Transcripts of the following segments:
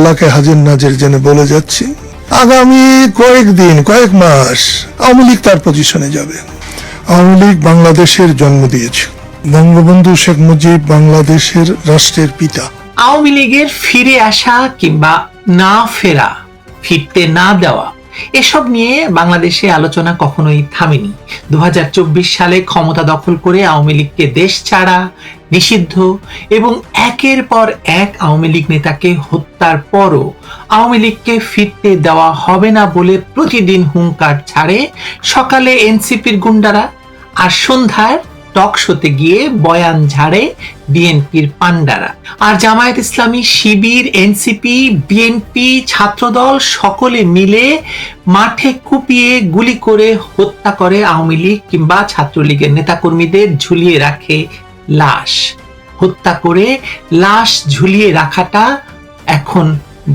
তাআলাকে হাজির নাজির জেনে বলে যাচ্ছি, আগামী কয়েকদিন, কয়েক মাস আওয়ামী লীগ তার পজিশনে যাবে। আওয়ামী লীগ বাংলাদেশের জন্ম দিয়েছে। বঙ্গবন্ধু শেখ মুজিব বাংলাদেশের রাষ্ট্রের পিতা। আওয়ামী লীগের ফিরে আসা কিংবা না ফেরা, ফিরতে না দেওয়া, এসব নিয়ে বাংলাদেশে আলোচনা কখনোই থামেনি। 2024 সালে ক্ষমতা দখল করে আওয়ামী লীগকে দেশ ছাড়া, নিষিদ্ধ এবং একের পর এক আওয়ামী লীগ নেতাকে হত্যার পরও আওয়ামী লীগকে ফিরতে দেওয়া হবে না বলে প্রতিদিন হুঙ্কার ছাড়ে সকালে এনসিপির গুন্ডারা, আর সন্ধ্যার টক শোতে গিয়ে বয়ান ঝাড়ে বিএনপির পান্ডারা। আর জামায়াত ইসলামী, শিবির, এনসিপি, বিএনপি, ছাত্রদল সকলে মিলে মাঠে কুপিয়ে গুলি করে হত্যা করে আওয়ামী লীগ কিংবা ছাত্রলীগের নেতাকর্মীদের, ঝুলিয়ে রাখে লাশ। হত্যা করে লাশ ঝুলিয়ে রাখাটা এখন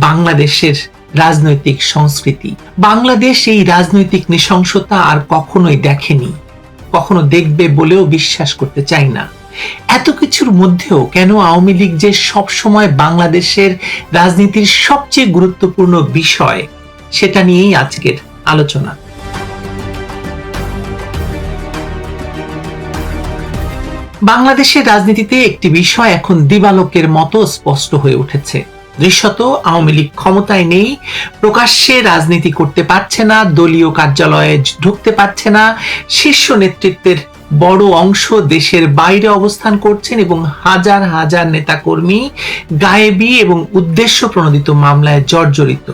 বাংলাদেশের রাজনৈতিক সংস্কৃতি। বাংলাদেশ এই রাজনৈতিক নৃশংসতা আর কখনোই দেখেনি, কখনো দেখবে বলেও বিশ্বাস করতে চাই না। এত কিছুর মধ্যেও কেন আওয়ামী লীগ যে সবসময় বাংলাদেশের রাজনীতির সবচেয়ে গুরুত্বপূর্ণ বিষয়, সেটা নিয়েই আজকের আলোচনা। বাংলাদেশের রাজনীতিতে একটি বিষয় এখন দিবালোকের মতো স্পষ্ট হয়ে উঠেছে। দৃশ্যত আওয়ামী লীগ ক্ষমতায় নেই, প্রকাশ্যে রাজনীতি করতে পারছে না, দলীয় কার্যালয়ে ঢুকতে পারছে না, শীর্ষ নেতৃত্বের বড় অংশ দেশের বাইরে অবস্থান করছেন এবং হাজার হাজার নেতাকর্মী গায়েবী এবং উদ্দেশ্য প্রণোদিত মামলায় জর্জরিত।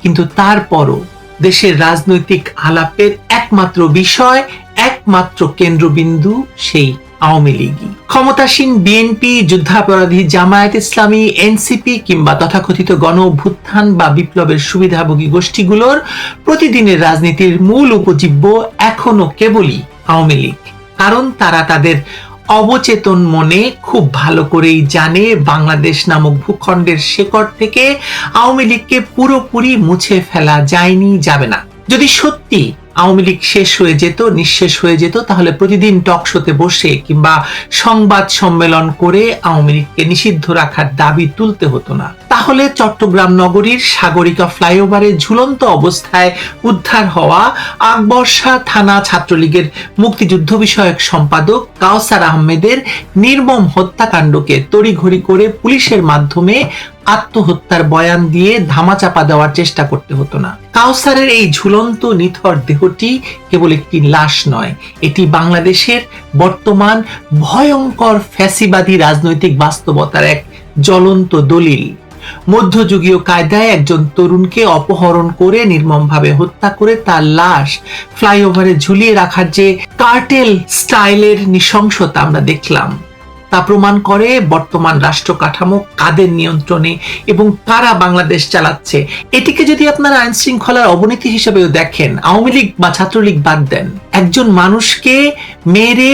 কিন্তু তারপরও দেশের রাজনৈতিক আলাপের একমাত্র বিষয়, একমাত্র কেন্দ্রবিন্দু সেই আওয়ামী লীগই। ক্ষমতাসীন বিএনপি, যুদ্ধাপরাধী জামায়াত ইসলামী, এনসিপি কিংবা তথাকথিত গণ অভ্যুত্থান বা বিপ্লবের সুবিধাভোগী গোষ্ঠীগুলোর প্রতিদিনের রাজনীতির মূল উপজীব্য এখনো কেবলই আওয়ামী লীগ। কারণ তারা তাদের অবচেতন মনে খুব ভালো করেই জানে বাংলাদেশ নামক ভূখণ্ডের শেকড় থেকে আওয়ামী লীগকে পুরোপুরি মুছে ফেলা যায়নি, যাবে না। যদি সত্যি আওয়ামী লীগ শেষ হয়ে যেত, নিঃশেষ হয়ে যেত, তাহলে প্রতিদিন টক শোতে বসে কিংবা সংবাদ সম্মেলন করে আওয়ামী লীগকে নিষিদ্ধ রাখার দাবি তুলতে হতো না। তাহলে চট্টগ্রাম নগরীর সাগরিকা ফ্লাইওভারে ঝুলন্ত অবস্থায় উদ্ধার হওয়া আকবর্ষা থানা ছাত্রলীগের মুক্তিযুদ্ধ বিষয়ক সম্পাদক কাওসার আহমেদের নির্মম হত্যাকাণ্ডকে তড়িঘড়ি করে পুলিশের মাধ্যমে আত্মহত্যার বয়ান দিয়ে ধামাচাপা দেওয়ার চেষ্টা করতে হতো না। কাওসারের এই ঝুলন্ত নিথর দেহটি কেবল একটি লাশ নয়, এটি বাংলাদেশের বর্তমান ভয়ঙ্কর ফ্যাসিবাদী রাজনৈতিক বাস্তবতার এক জ্বলন্ত দলিল। মধ্যযুগীয় কায়দায় একজন তরুণকে অপহরণ করে নির্মমভাবে হত্যা করে তার লাশ ফ্লাইওভারে ঝুলিয়ে রাখার যে কার্টেল স্টাইলের নৃশংসতা আমরা দেখলাম, তা প্রমাণ করে বর্তমান রাষ্ট্র কাঠামো কাদের নিয়ন্ত্রণে এবং কারা বাংলাদেশ চালাচ্ছে। এটিকে যদি আপনারা আইন শৃঙ্খলার অবনতি হিসেবেও দেখেন, আওয়ামী লীগ বা ছাত্রলীগ বাদ দেন, একজন মানুষকে মেরে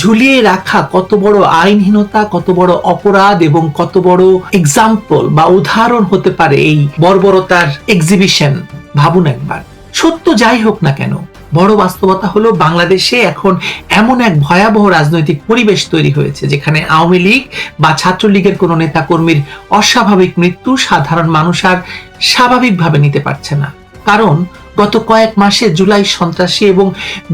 ঝুলিয়ে রাখা কত বড় আইনহীনতা, কত বড় অপরাধ এবং কত বড় এক্সাম্পল বা উদাহরণ হতে পারে এই বর্বরতার এক্সিবিশন, ভাবুন একবার। সত্য যাই হোক না কেন, বড় বাস্তবতা হলো বাংলাদেশে এখন এমন এক ভয়াবহ রাজনৈতিক পরিবেশ তৈরি হয়েছে যেখানে আওয়ামী লীগ বা ছাত্রলীগের কোনো নেতা কর্মীর অস্বাভাবিক মৃত্যু সাধারণ মানুষ আর স্বাভাবিকভাবে নিতে পারছে না। কারণ গত কয়েক মাসে জুলাই সন্ত্রাসী এবং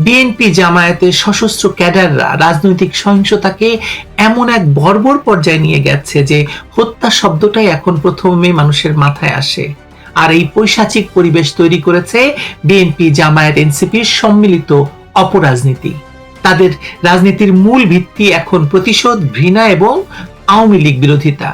বিএনপি জামায়াতের সশস্ত্র ক্যাডাররা রাজনৈতিক সহিংসতাকে এমন এক বর্বর পর্যায়ে নিয়ে গেছে যে হত্যা শব্দটাই এখন প্রথমে মানুষের মাথায় আসে। আর এই পৈশাচিক পরিবেশ তৈরি করেছে বিএনপি, জামায়াত, এনসিপির সম্মিলিত অপরাজনীতি। তাদের রাজনীতির মূল ভিত্তি এখন প্রতিশোধ, ঘৃণা এবং আওয়ামী লীগ বিরোধিতা।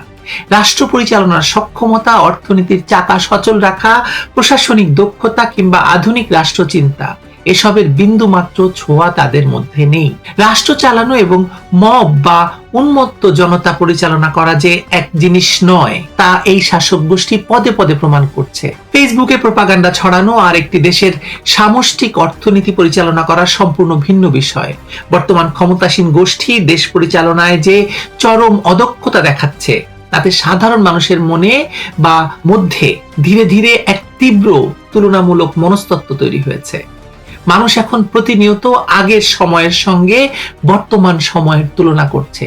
রাষ্ট্র পরিচালনার সক্ষমতা, অর্থনীতির চাকা সচল রাখা, প্রশাসনিক দক্ষতা কিংবা আধুনিক রাষ্ট্রচিন্তা, এসবের বিন্দু মাত্র ছোঁয়া তাদের মধ্যে নেই। রাষ্ট্র চালানো এবং মব বা উন্মত্ত জনতা পরিচালনা করা যে এক জিনিস নয়, তা এই শাসক গোষ্ঠী পদে পদে প্রমাণ করছে। ফেসবুকে প্রোপাগান্ডা ছড়ানো আর একটি দেশের সামষ্টিক অর্থনীতি পরিচালনা করা সম্পূর্ণ ভিন্ন বিষয়। বর্তমান ক্ষমতাসীন গোষ্ঠী দেশ পরিচালনায় যে চরম অদক্ষতা দেখাচ্ছে, তাতে সাধারণ মানুষের মনে বা মধ্যে ধীরে ধীরে এক তীব্র তুলনামূলক মনস্তত্ত্ব তৈরি হয়েছে। মানুষ এখন প্রতিনিয়ত আগের সময়ের সঙ্গে বর্তমান সময়ের তুলনা করছে।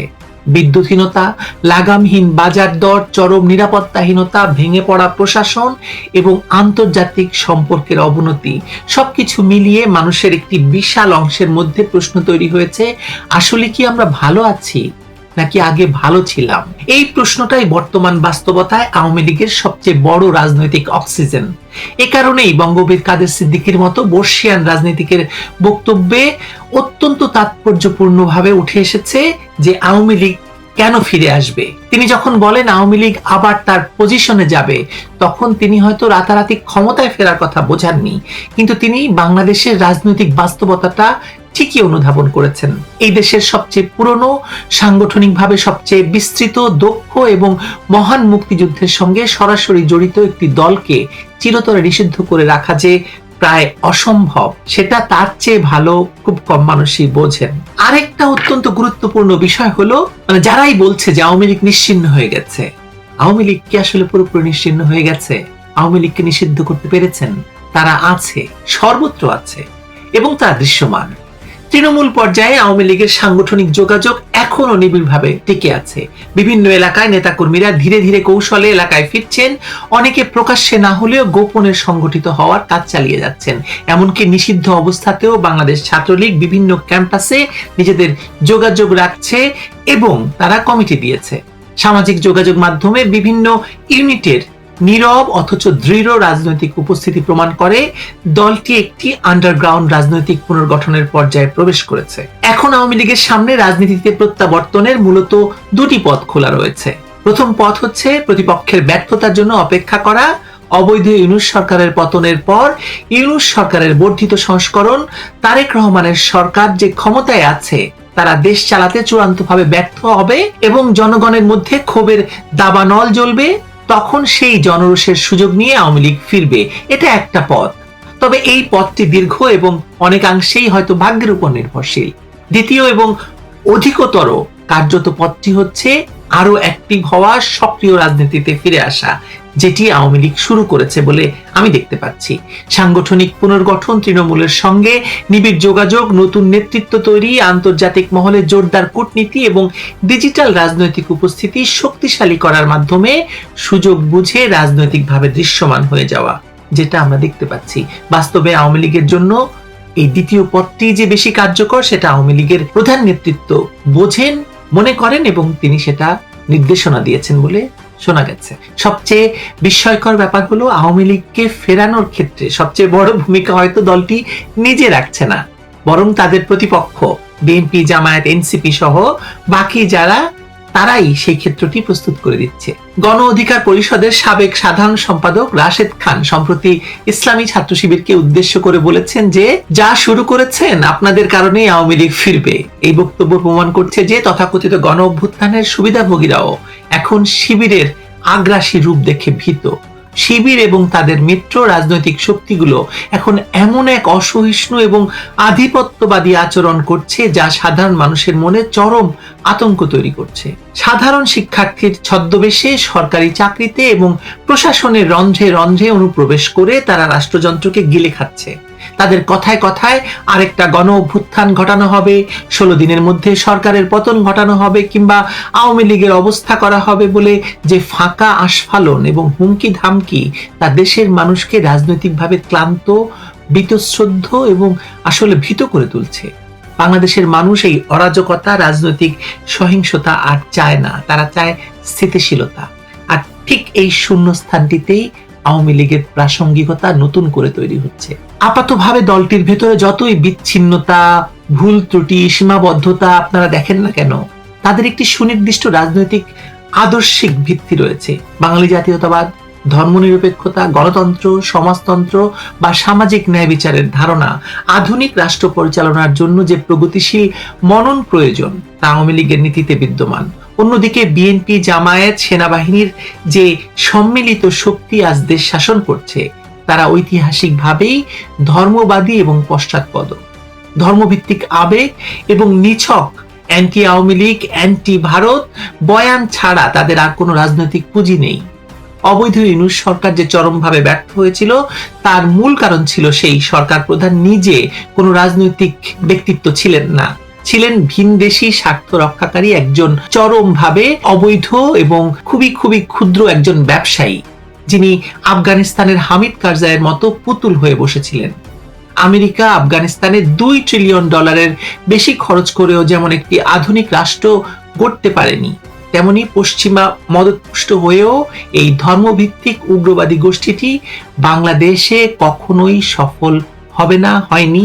বিদ্যুৎহীনতা, লাগামহীন বাজার দর, চরম নিরাপত্তাহীনতা, ভেঙে পড়া প্রশাসন এবং আন্তর্জাতিক সম্পর্কের অবনতি সবকিছু মিলিয়ে মানুষের একটি বিশাল অংশের মধ্যে প্রশ্ন তৈরি হয়েছে, আসলে কি আমরা ভালো আছি নাকি আগে ভালো ছিলাম? এই প্রশ্নটাই বর্তমান বাস্তবতায় আওয়ামী লীগের সবচেয়ে বড় রাজনৈতিক অক্সিজেন। এ কারণেই বঙ্গবীর কাদের সিদ্দিকীর মতো বর্ষিয়ান রাজনীতিকের বক্তব্যে অত্যন্ত তাৎপর্যপূর্ণভাবে উঠে এসেছে যে আওয়ামী লীগ কেন ফিরে আসবে। তিনি যখন বলেন আওয়ামী লীগ আবার তার পজিশনে যাবে, তখন তিনি হয়তো রাতারাতি ক্ষমতায় ফেরার কথা বোঝাননি, কিন্তু তিনি বাংলাদেশের রাজনৈতিক বাস্তবতাটা ঠিকই অনুধাবন করেছেন। এই দেশের সবচেয়ে পুরনো, সাংগঠনিকভাবে সবচেয়ে বিস্তৃত, দক্ষ এবং মহান মুক্তিযুদ্ধের সঙ্গে সরাসরি জড়িত একটি দলকে চিরতরে নিষিদ্ধ করে রাখা যে প্রায় অসম্ভব, সেটা তার চেয়ে ভালো খুব কম মানুষই বোঝেন। আরেকটা অত্যন্ত গুরুত্বপূর্ণ বিষয় হলো, যারাই বলছে যে আওয়ামী লীগ নিশ্চিহ্ন হয়ে গেছে, আওয়ামী লীগ কি আসলে পুরোপুরি নিশ্চিহ্ন হয়ে গেছে? আওয়ামী লীগকে নিষিদ্ধ করতে পেরেছেন? তারা আছে, সর্বত্র আছে এবং তারা দৃশ্যমান। তৃণমূল পর্যায়ে আওয়ামী লীগের সাংগঠনিক যোগাযোগ এখনো নিবিড়ভাবে টিকে আছে। বিভিন্ন এলাকায় নেতাকর্মীরা ধীরে ধীরে কৌশলে এলাকায় ফিরছেন, অনেকে প্রকাশ্যে না হলেও গোপনে সংগঠিত হওয়ার কাজ চালিয়ে যাচ্ছেন। এমনকি নিষিদ্ধ অবস্থাতেও বাংলাদেশ ছাত্রলীগ বিভিন্ন ক্যাম্পাসে নিজেদের যোগাযোগ রাখছে এবং তারা কমিটি দিয়েছে। সামাজিক যোগাযোগ মাধ্যমে বিভিন্ন ইউনিটের নীরব অথচ দৃঢ় রাজনৈতিক উপস্থিতি প্রমাণ করে দলটি একটি আন্ডারগ্রাউন্ড রাজনৈতিক পুনর্গঠনের পর্যায়ে প্রবেশ করেছে। এখন আওয়ামী লীগের সামনে রাজনীতিতে প্রত্যাবর্তনের মূলত দুটি পথ খোলা রয়েছে। প্রথম পথ হচ্ছে প্রতিপক্ষের ব্যর্থতার জন্য অপেক্ষা করা। অবৈধ ইউনূস সরকারের পতনের পর ইউনূস সরকারের বর্ধিত সংস্করণ, তারেক রহমানের সরকার যে ক্ষমতায় আছে, তারা দেশ চালাতে চূড়ান্তভাবে ব্যর্থ হবে এবং জনগণের মধ্যে ক্ষোভের দাবানল জ্বলবে। তখন সেই জনরোষের সুযোগ নিয়ে আওয়ামী লীগ ফিরবে। এটা একটা পথ, তবে এই পথটি দীর্ঘ এবং অনেকাংশেই হয়তো ভাগ্যের উপর নির্ভরশীল। দ্বিতীয় এবং অধিকতর কার্যত পথটি হচ্ছে আরো অ্যাক্টিভ হওয়া, সক্রিয় রাজনীতিতে ফিরে আসা, যেটি আওয়ামী লীগ শুরু করেছে বলে আমি দেখতে পাচ্ছি। সাংগঠনিক পুনর্গঠন, তৃণমূলের সঙ্গে নিবিড় যোগাযোগ, নতুন নেতৃত্ব তৈরি, আন্তর্জাতিক মহলে জোরদার কূটনীতি এবং ডিজিটাল রাজনৈতিক উপস্থিতি শক্তিশালী করার মাধ্যমে সুযোগ বুঝে রাজনৈতিকভাবে দৃশ্যমান হয়ে যাওয়া, যেটা আমরা দেখতে পাচ্ছি। বাস্তবে আওয়ামী লীগের জন্য এই দ্বিতীয় পথটি যে বেশি কার্যকর, সেটা আওয়ামী লীগের প্রধান নেতৃত্ব বোঝেন, মনে করেন এবং তিনি সেটা নির্দেশনা দিয়েছেন বলে শোনা গেছে। সবচেয়ে বিস্ময়কর ব্যাপার হলো, আওয়ামী লীগকে ফেরানোর ক্ষেত্রে সবচেয়ে বড় ভূমিকা হয়তো দলটি নিজে রাখছে না, বরং তাদের প্রতিপক্ষ বিএনপি, জামায়াত, এনসিপি সহ বাকি যারা, তারাই সেই ক্ষেত্রটি প্রস্তুত করে দিচ্ছে। গণ অধিকার পরিষদের সাবেক সাধারণ সম্পাদক রাশেদ খান সম্প্রতি ইসলামী ছাত্র শিবিরকে উদ্দেশ্য করে বলেছেন যে, যা শুরু করেছেন আপনাদের কারণেই আওয়ামী লীগ ফিরবে। এই বক্তব্য প্রমাণ করছে যে তথাকথিত গণ অভ্যুত্থানের সুবিধাভোগীরাও এখন শিবিরের আগ্রাসী রূপ দেখে ভীত। শিবির এবং তাদের মিত্র রাজনৈতিক শক্তিগুলো এখন এমন এক অসহিষ্ণু এবং আধিপত্যবাদী আচরণ করছে যা সাধারণ মানুষের মনে চরম আতঙ্ক তৈরি করছে। সাধারণ শিক্ষার্থীর ছদ্মবেশে সরকারি চাকরিতে এবং প্রশাসনের রন্ধ্রে রন্ধ্রে অনুপ্রবেশ করে তারা রাষ্ট্রযন্ত্রকে গিলে খাচ্ছে। তাদের কথায় কথায় আরেকটা গণ অভ্যুত্থান ঘটানো হবে, 16 দিনের মধ্যে সরকারের পতন ঘটানো হবে কিংবা আওয়ামী লীগের অবস্থা করা হবে বলে যে ফাঁকা আস্ফালন এবং হুমকি ধামকি, তা দেশের মানুষকে রাজনৈতিকভাবে ক্লান্ত, বীতশ্রদ্ধ এবং আসলে ভীত করে তুলছে। বাংলাদেশের মানুষ এই অরাজকতা, রাজনৈতিক সহিংসতা আর চায় না, তারা চায় স্থিতিশীলতা। আর ঠিক এই শূন্যস্থানটিতেই আওয়ামী লীগের প্রাসঙ্গিকতা নতুন করে তৈরি হচ্ছে। আপাতভাবে দলটির ভেতরে যতই বিচ্ছিন্নতা, ভুল ত্রুটি, সীমাবদ্ধতা আপনারা দেখেন না কেন, তাদের একটি সুনির্দিষ্ট রাজনৈতিক আদর্শিক ভিত্তি রয়েছে। বাঙালি জাতীয়তাবাদ, ধর্মনিরপেক্ষতা, গণতন্ত্র, সমাজতন্ত্র বা সামাজিক ন্যায় বিচারের ধারণা, আধুনিক রাষ্ট্র পরিচালনার জন্য যে প্রগতিশীল মনন প্রয়োজন, তা আওয়ামী লীগের নীতিতে বিদ্যমান। অন্যদিকে বিএনপি, জামায়াত, সেনাবাহিনীর যে সম্মিলিত শক্তি আজ দেশ শাসন করছে, তারা ঐতিহাসিকভাবেই ধর্মবাদী এবং পশ্চাৎপদ। ধর্মভিত্তিক আবেগ এবং নিছক অ্যান্টি আওয়ামী লীগ, অ্যান্টি ভারত বয়ান ছাড়া তাদের আর কোনো রাজনৈতিক পুঁজি নেই। অবৈধ ইউনূস সরকার যে চরমভাবে ব্যর্থ হয়েছিল, তার মূল কারণ ছিল সেই সরকার প্রধান নিজে কোনো রাজনৈতিক ব্যক্তিত্ব ছিলেন না। ছিলেন ভিনদেশী স্বার্থ রক্ষাকারী একজন চরমভাবে অবৈধ এবং খুবই খুবই ক্ষুদ্র একজন ব্যবসায়ী, যিনি আফগানিস্তানের হামিদ কারজাইয়ের মতো পুতুল হয়ে বসেছিলেন। আমেরিকা আফগানিস্তানে $2 ট্রিলিয়ন বেশি খরচ করেও যেমন একটি আধুনিক রাষ্ট্র গড়তে পারেনি, তেমনি পশ্চিমা মদতপুষ্ট হয়েও এই ধর্মভিত্তিক উগ্রবাদী গোষ্ঠীটি বাংলাদেশে কখনোই সফল হবে না, হয়নি,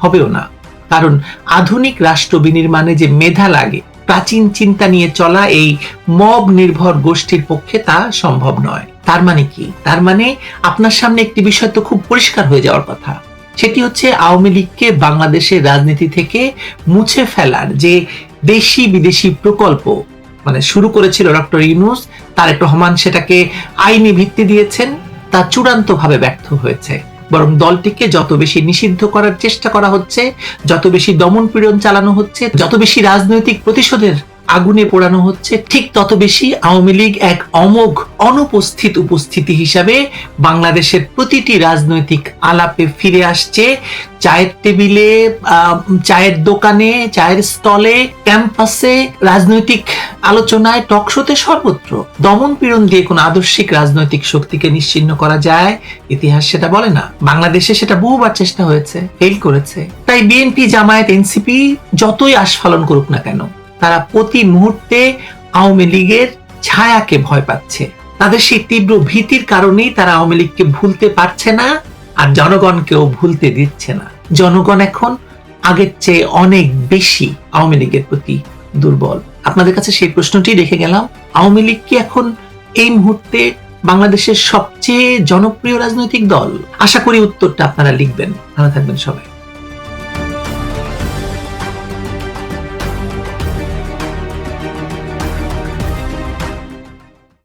হবেও না। কারণ আধুনিক রাষ্ট্র বিনির্মাণে যে মেধা লাগে, প্রাচীন চিন্তা নিয়ে চলা এই মব নির্ভর গোষ্ঠীর পক্ষে তা সম্ভব নয়। তার মানে কি? তার মানে আপনার সামনে একটি বিষয় তো খুব পরিষ্কার হয়ে যাওয়ার কথা, সেটি হচ্ছে আওয়ামী লীগকে বাংলাদেশের রাজনীতি থেকে মুছে ফেলার যে দেশি বিদেশি প্রকল্প শুরু করেছিল ডক্টর ইউনূস, তারেক রহমান সেটাকে আইনি ভিত্তি দিয়েছেন, তা চূড়ান্তভাবে ব্যর্থ হয়েছে। বরং দলটিকে যত বেশি নিষিদ্ধ করার চেষ্টা করা হচ্ছে, যত বেশি দমন পীড়ন চালানো হচ্ছে, যত বেশি রাজনৈতিক প্রতিশোধের আগুনে পোড়ানো হচ্ছে, ঠিক তত বেশি আওয়ামী লীগ এক অমোঘ অনুপস্থিত উপস্থিতি হিসাবে বাংলাদেশের প্রতিটি রাজনৈতিক আলাপে ফিরে আসছে। চায়ের টেবিলে, চায়ের দোকানে, চায়ের স্টলে, ক্যাম্পাসে, রাজনৈতিক আলোচনায়, টকশোতে, সর্বত্র দমন পীড়ন দিয়ে কোন আদর্শিক রাজনৈতিক শক্তিকে নিশ্চিহ্ন করা যায়, ইতিহাস সেটা বলে না। বাংলাদেশে সেটা বহুবার চেষ্টা হয়েছে, ফেল করেছে। তাই বিএনপি, জামায়াত, এনসিপি যতই আস্ফালন করুক না কেন, তারা প্রতি মুহূর্তে আওয়ামী লীগের ছায়াকে ভয় পাচ্ছে। তাদের সেই তীব্র ভীতির কারণেই তারা আওয়ামী লীগকে ভুলতে পারছে না, আর জনগণকেও ভুলতে দিচ্ছে না। জনগণ এখন আগের চেয়ে অনেক বেশি আওয়ামী লীগের প্রতি দুর্বল। আপনাদের কাছে সেই প্রশ্নটি রেখে গেলাম, আওয়ামী লীগ কি এখন এই মুহূর্তে বাংলাদেশের সবচেয়ে জনপ্রিয় রাজনৈতিক দল? আশা করি উত্তরটা আপনারা লিখবেন। ভালো থাকবেন সবাই।